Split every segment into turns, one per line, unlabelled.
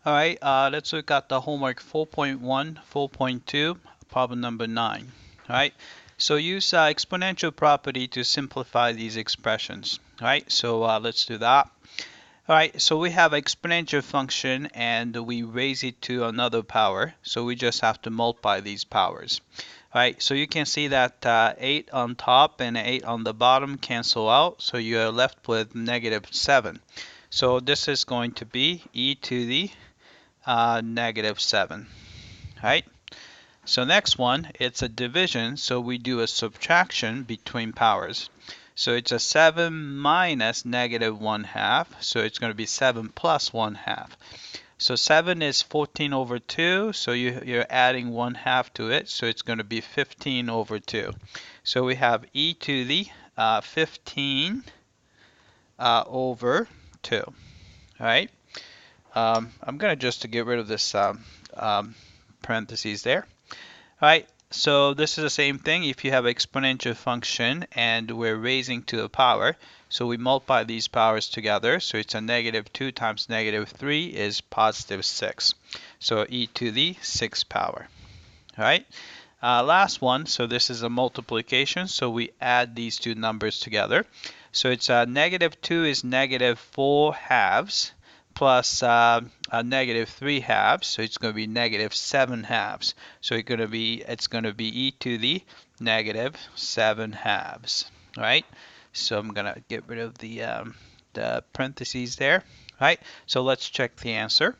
All right, let's look at the homework 4.1, 4.2, problem number 9. All right, so use exponential property to simplify these expressions. All right, so let's do that. All right, so we have exponential function and we raise it to another power. So we just have to multiply these powers. All right, so you can see that 8 on top and 8 on the bottom cancel out. So you are left with -7. So this is going to be e to the -7. Right? So next one, it's a division, so we do a subtraction between powers. So it's a 7 minus -1/2, so it's going to be 7 plus 1/2. So 7 is 14/2, so you're adding 1/2 to it, so it's going to be 15/2. So we have e to the 15 over 2. All right? I'm going to just get rid of this parentheses there. All right, so this is the same thing. If you have exponential function and we're raising to the power, so we multiply these powers together. So it's a -2 times -3 is +6. So e to the 6th power. All right, last one. So this is a multiplication. So we add these two numbers together. So it's -2 is -4/2 plus a -3/2, so it's going to be -7/2. So it's going to be e to the -7/2. Right? So I'm going to get rid of the parentheses there. Right? So let's check the answer.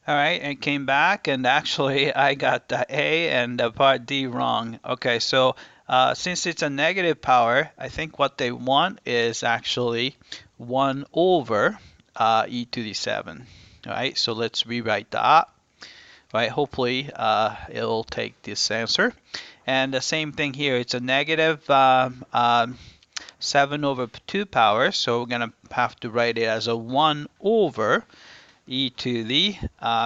All right, and came back, and actually I got A and part D wrong. Okay, so since it's a negative power, I think what they want is actually 1 over e to the 7. All right, so let's rewrite that. All right, hopefully it'll take this answer. And the same thing here, it's a -7/2 power, so we're going to have to write it as a 1 over e to the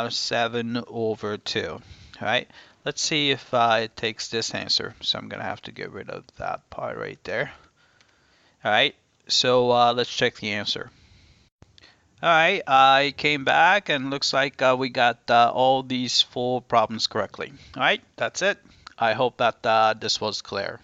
7/2. All right, let's see if it takes this answer. So I'm going to have to get rid of that part right there. All right, so let's check the answer. All right, I came back and looks like we got all these 4 problems correctly. All right, that's it. I hope that this was clear.